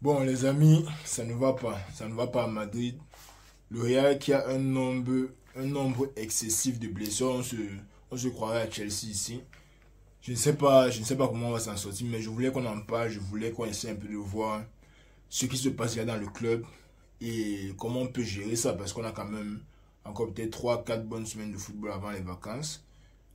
Bon, les amis, ça ne va pas. Ça ne va pas à Madrid. Le Real qui a un nombre excessif de blessures. On se croirait à Chelsea ici. Je ne sais pas comment on va s'en sortir, mais je voulais qu'on en parle. Je voulais qu'on essaie un peu de voir ce qui se passe là dans le club et comment on peut gérer ça parce qu'on a quand même encore peut-être 3 4 bonnes semaines de football avant les vacances.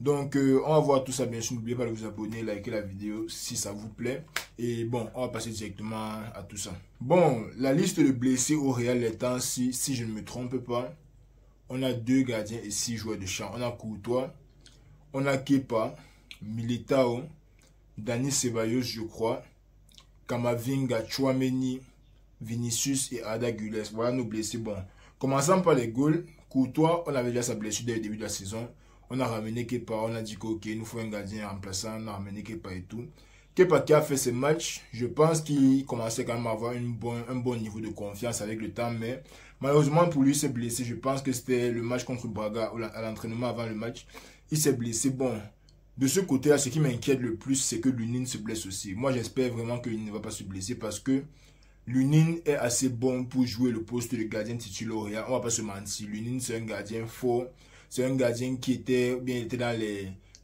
Donc, on va voir tout ça bien sûr. N'oubliez pas de vous abonner, liker la vidéo si ça vous plaît. Et bon, on va passer directement à tout ça. Bon, la liste de blessés au Real est ainsi, si je ne me trompe pas. On a 2 gardiens et 6 joueurs de champ. On a Courtois, on a Kepa, Militao, Dani Ceballos, je crois, Camavinga, Chouameni, Vinicius et Arda Güler. Voilà nos blessés. Bon, commençons par les goals. Courtois, on avait déjà sa blessure dès le début de la saison. On a ramené Kepa, on a dit qu'ok, il nous faut un gardien remplaçant, on a ramené Kepa et tout. Kepa qui a fait ses matchs, je pense qu'il commençait quand même à avoir un bon niveau de confiance avec le temps, mais malheureusement pour lui, il s'est blessé. Je pense que c'était le match contre Braga, à l'entraînement avant le match. Il s'est blessé. Bon, de ce côté-là, ce qui m'inquiète le plus, c'est que Lunin se blesse aussi. Moi, j'espère vraiment que Lunin ne va pas se blesser parce que Lunin est assez bon pour jouer le poste de gardien titulaire au Real. On va pas se mentir. Lunin, c'est un gardien fort. C'est un gardien qui était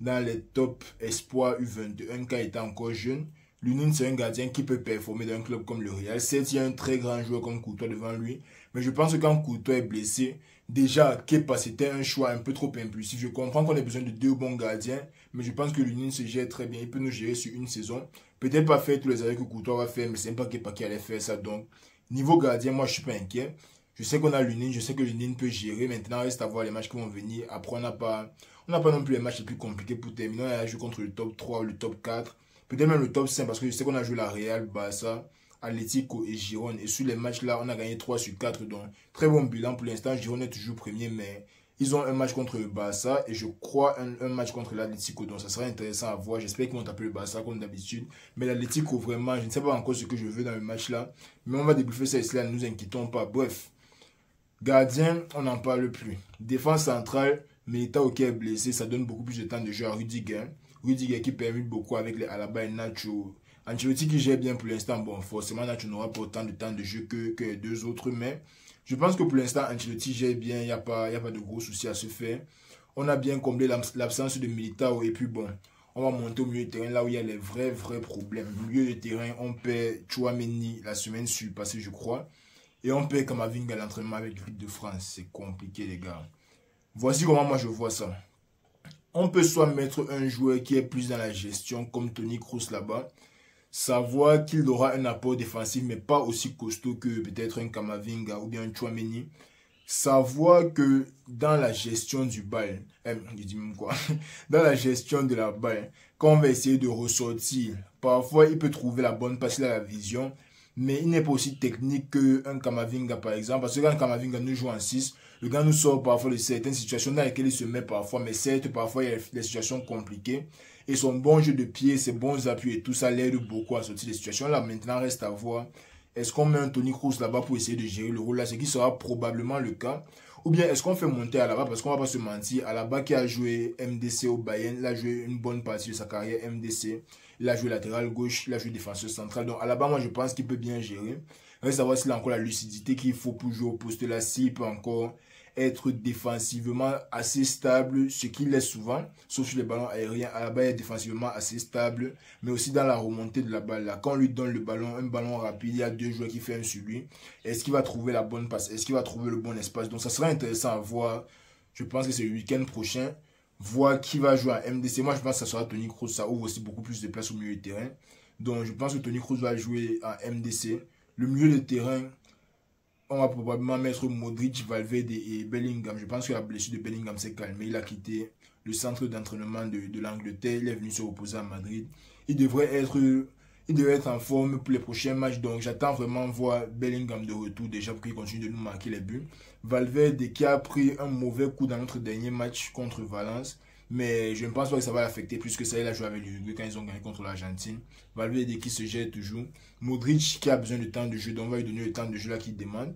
dans les top espoirs U21 quand il était encore jeune. Lunin, c'est un gardien qui peut performer dans un club comme le Real. Certes, il y a un très grand joueur comme Courtois devant lui. Mais je pense que quand Courtois est blessé, déjà, Kepa, c'était un choix un peu trop impulsif. Je comprends qu'on ait besoin de 2 bons gardiens. Mais je pense que Lunin se gère très bien. Il peut nous gérer sur une saison. Peut-être pas faire tous les arrêts que Courtois va faire, mais c'est pas Kepa qui allait faire ça. Donc, niveau gardien, moi, je suis pas inquiet. Je sais qu'on a Lunin, je sais que Lunin peut gérer. Maintenant, reste à voir les matchs qui vont venir. Après, on n'a pas non plus les matchs les plus compliqués pour terminer. On a joué contre le top 3 ou le top 4. Peut-être même le top 5 parce que je sais qu'on a joué la Real, Barça, Atlético et Girone. Et sur les matchs là, on a gagné 3 sur 4. Donc, très bon bilan pour l'instant. Girone est toujours premier, mais ils ont un match contre le Barça et je crois un match contre l'Atlético. Donc, ça sera intéressant à voir. J'espère qu'ils vont taper le Barça comme d'habitude. Mais l'Atlético, vraiment, je ne sais pas encore ce que je veux dans le match là. Mais on va débriefer ça ici là, ne nous inquiétons pas. Bref. Gardien, on n'en parle plus. Défense centrale, Militao qui est blessé, ça donne beaucoup plus de temps de jeu à Rudiger. Rudiger qui permet beaucoup avec les Alaba et Nacho. Ancelotti qui gère bien pour l'instant. Bon, forcément, Nacho n'aura pas autant de temps de jeu que les 2 autres. Mais je pense que pour l'instant, Ancelotti gère bien. Il n'y a pas de gros soucis à se faire. On a bien comblé l'absence de Militao. Et puis bon, on va monter au milieu de terrain là où il y a les vrais problèmes. Au milieu de terrain, on perd Chouameni la semaine passée, je crois. Et on perd Camavinga à l'entraînement avec l'équipe de France. C'est compliqué, les gars. Voici comment moi je vois ça. On peut soit mettre un joueur qui est plus dans la gestion, comme Toni Kroos là-bas, savoir qu'il aura un apport défensif, mais pas aussi costaud que peut-être un Camavinga ou bien un Chouameni. Savoir que dans la gestion du bal, je dis même quoi, dans la gestion de la balle, quand on va essayer de ressortir, parfois il peut trouver la bonne passe, à la vision, mais il n'est pas aussi technique qu'un Camavinga par exemple, parce que quand un Camavinga nous joue en 6, le gars nous sort parfois de certaines situations dans lesquelles il se met parfois, mais certes parfois il y a des situations compliquées, et son bon jeu de pied, ses bons appuis et tout ça l'aide beaucoup à sortir des situations là. Maintenant reste à voir. Est-ce qu'on met un Toni Kroos là-bas pour essayer de gérer le rôle là, ce qui sera probablement le cas. Ou bien est-ce qu'on fait monter Alaba, parce qu'on va pas se mentir, Alaba qui a joué MDC au Bayern, il a joué une bonne partie de sa carrière MDC, il a joué latéral gauche, il a joué défenseur central. Donc Alaba, moi je pense qu'il peut bien gérer. Reste à voir s'il a encore la lucidité qu'il faut pour jouer au poste là, s'il peut encore être défensivement assez stable, ce qu'il est souvent, sauf sur les ballons aériens. Alaba est défensivement assez stable, mais aussi dans la remontée de la balle. Là, quand on lui donne le ballon, un ballon rapide, il y a 2 joueurs qui ferment sur lui. Est-ce qu'il va trouver la bonne passe? Est-ce qu'il va trouver le bon espace? Donc ça sera intéressant à voir. Je pense que c'est le week-end prochain. Voir qui va jouer à MDC. Moi, je pense que ça sera Toni Kroos. Ça ouvre aussi beaucoup plus de place au milieu de terrain. Donc, je pense que Toni Kroos va jouer à MDC. Le milieu de terrain, on va probablement mettre Modric, Valverde et Bellingham. Je pense que la blessure de Bellingham s'est calmée. Il a quitté le centre d'entraînement de l'Angleterre. Il est venu se reposer à Madrid. Il devrait être en forme pour les prochains matchs. Donc j'attends vraiment voir Bellingham de retour déjà pour qu'il continue de nous marquer les buts. Valverde qui a pris un mauvais coup dans notre dernier match contre Valence. Mais je ne pense pas que ça va l'affecter puisque ça, il a joué avec l'Uruguay quand ils ont gagné contre l'Argentine. Valverde qui se gère toujours. Modric qui a besoin de temps de jeu, donc on va lui donner le temps de jeu là qu'il demande.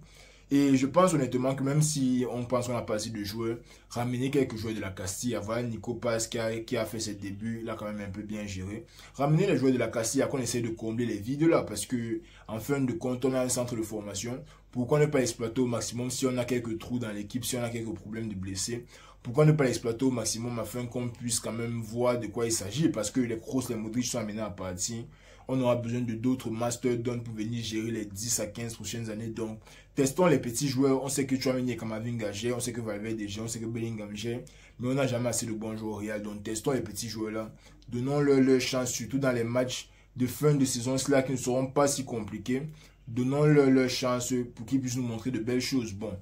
Et je pense honnêtement que même si on pense qu'on a pas assez de joueurs, ramener quelques joueurs de la Castilla, voilà Nico Paz qui a fait ses débuts, il a quand même un peu bien géré. Ramener les joueurs de la Castilla, qu'on essaie de combler les vides là, parce que en fin de compte, on a un centre de formation. Pourquoi ne pas exploiter au maximum si on a quelques trous dans l'équipe, si on a quelques problèmes de blessés? Pourquoi ne pas l'exploiter au maximum afin qu'on puisse quand même voir de quoi il s'agit? Parce que les Kroos, les Modric sont amenés à partir. On aura besoin de d'autres mastodontes pour venir gérer les 10 à 15 prochaines années. Donc, testons les petits joueurs. On sait que Tchouaméni et Kamavinga gèrent, on sait que Valverde gère, on sait que Bellingham gère. Mais on n'a jamais assez de bons joueurs au Real. Donc, testons les petits joueurs-là. Donnons-leur chance, surtout dans les matchs de fin de saison, ceux-là qui ne seront pas si compliqués. Donnons-leur chance pour qu'ils puissent nous montrer de belles choses. Bon,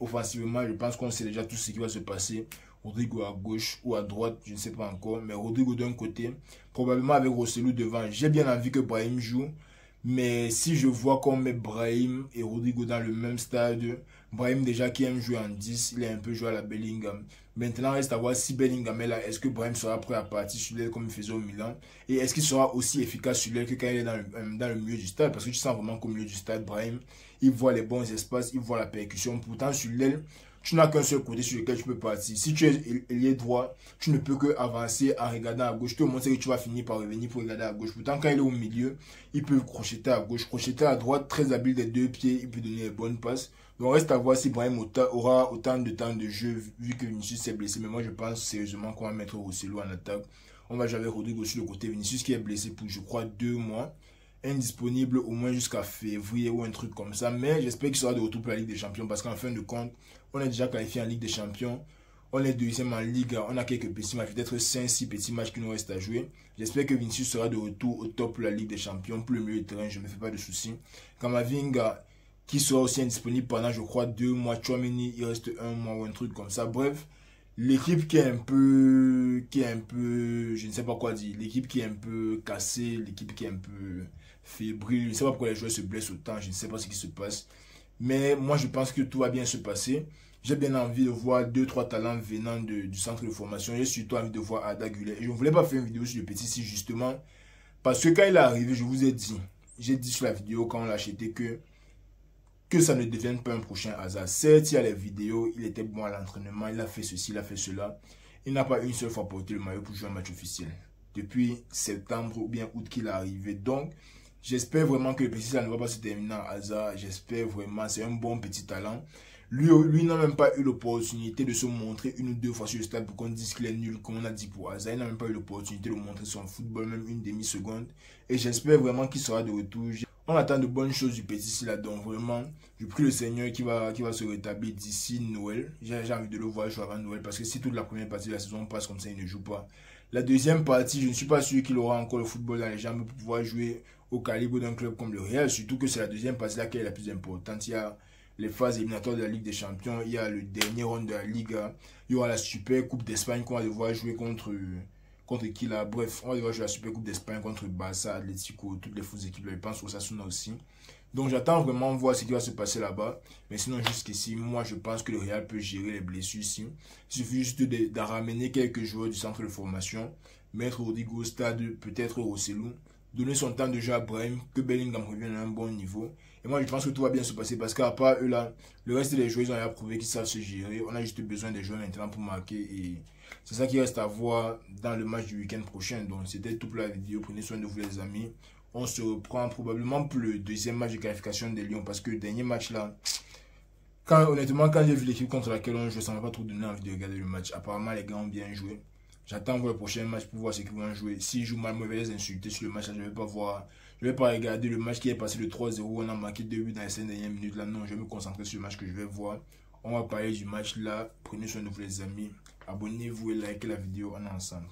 offensivement, je pense qu'on sait déjà tout ce qui va se passer. Rodrigo à gauche ou à droite, je ne sais pas encore. Mais Rodrigo d'un côté, probablement avec Rosselló devant. J'ai bien envie que Brahim joue. Mais si je vois qu'on met Brahim et Rodrigo dans le même stade, Brahim déjà qui aime jouer en 10, il est un peu joué à la Bellingham. Maintenant, reste à voir si Bellingham est là, est-ce que Brahim sera prêt à partir sur l'aile comme il faisait au Milan? Et est-ce qu'il sera aussi efficace sur l'aile que quand il est dans le milieu du stade? Parce que tu sens vraiment qu'au milieu du stade, Brahim, il voit les bons espaces, il voit la percussion. Pourtant, sur l'aile, tu n'as qu'un seul côté sur lequel tu peux partir. Si tu es ailier droit, tu ne peux que avancer en regardant à gauche. Tout le monde sait que tu vas finir par revenir pour regarder à gauche. Pourtant, quand il est au milieu, il peut crocheter à gauche, crocheter à droite, très habile des deux pieds, il peut donner les bonnes passes. Donc, reste à voir si Brahim aura autant de temps de jeu vu que Vinicius s'est blessé. Mais moi, je pense sérieusement qu'on va mettre Rosselló en attaque. On va jouer avec Rodrigo sur le côté. Vinicius qui est blessé pour, je crois, 2 mois. Indisponible au moins jusqu'à février ou un truc comme ça. Mais j'espère qu'il sera de retour pour la Ligue des Champions parce qu'en fin de compte, on est déjà qualifié en Ligue des Champions. On est deuxième en Ligue. On a quelques petits matchs, peut-être 5-6 petits matchs qui nous restent à jouer. J'espère que Vinicius sera de retour au top pour la Ligue des Champions, pour le milieu de terrain. Je ne me fais pas de soucis. Kamavinga, qui sera aussi indisponible pendant, je crois, 2 mois. Tchouaméni, il reste 1 mois ou un truc comme ça. Bref, l'équipe qui est un peu, je ne sais pas quoi dire. L'équipe qui est un peu cassée, l'équipe qui est un peu fébrile. Je ne sais pas pourquoi les joueurs se blessent autant. Je ne sais pas ce qui se passe. Mais moi, je pense que tout va bien se passer. J'ai bien envie de voir 2-3 talents venant du centre de formation. J'ai surtout envie de voir Arda Güler. Et je ne voulais pas faire une vidéo sur le petit ici justement. Parce que quand il est arrivé, je vous ai dit. J'ai dit sur la vidéo quand on l'a acheté que ça ne devienne pas un prochain hasard. Certes, il y a les vidéos, il était bon à l'entraînement, il a fait ceci, il a fait cela. Il n'a pas une seule fois porté le maillot pour jouer un match officiel. Depuis septembre ou bien août qu'il est arrivé. Donc, j'espère vraiment que le petit ça ne va pas se terminer en hasard. J'espère vraiment, c'est un bon petit talent. Lui n'a même pas eu l'opportunité de se montrer 1 ou 2 fois sur le stade pour qu'on dise qu'il est nul, comme on a dit pour Hazard. Il n'a même pas eu l'opportunité de montrer son football, même une demi-seconde. Et j'espère vraiment qu'il sera de retour. On attend de bonnes choses du petit là, donc vraiment, je prie le Seigneur qui va se rétablir d'ici Noël. J'ai envie de le voir jouer avant Noël, parce que si toute la première partie de la saison passe comme ça, il ne joue pas. La deuxième partie, je ne suis pas sûr qu'il aura encore le football dans les jambes pour pouvoir jouer au calibre d'un club comme le Real, surtout que c'est la deuxième partie là qui est la plus importante. Il y a les phases éliminatoires de la Ligue des Champions, il y a le dernier round de la Liga, il y aura la Super Coupe d'Espagne qu'on va devoir jouer contre qui là. Bref, on va devoir jouer la Super Coupe d'Espagne contre Barça, Atlético, toutes les fausses équipes là, je pense Osasuna aussi. Donc j'attends vraiment voir ce qui va se passer là-bas. Mais sinon jusqu'ici, moi je pense que le Real peut gérer les blessures ici. Il suffit juste de ramener quelques joueurs du centre de formation, mettre Rodrigo au stade, peut-être Rosselló, donner son temps de jeu à Brahim, que Bellingham revienne à un bon niveau. Et moi je pense que tout va bien se passer parce qu'à part eux là, le reste des joueurs ils ont prouvé qu'ils savent se gérer. On a juste besoin des joueurs maintenant pour marquer et c'est ça qui reste à voir dans le match du week-end prochain. Donc c'était tout pour la vidéo. Prenez soin de vous les amis. On se reprend probablement pour le deuxième match de qualification des Lions parce que le dernier match là, honnêtement quand j'ai vu l'équipe contre laquelle on joue, ça m'a pas trop donné envie de regarder le match. Apparemment les gars ont bien joué. J'attends voir le prochain match pour voir ce qu'ils vont jouer. S'ils jouent mal, moi je vais les insulter sur le match là. Je vais pas regarder le match qui est passé le 3-0. On a marqué 2 buts dans les 5 dernières minutes là. Non, je vais me concentrer sur le match que je vais voir. On va parler du match là. Prenez soin de vous les amis. Abonnez-vous et likez la vidéo. On est ensemble.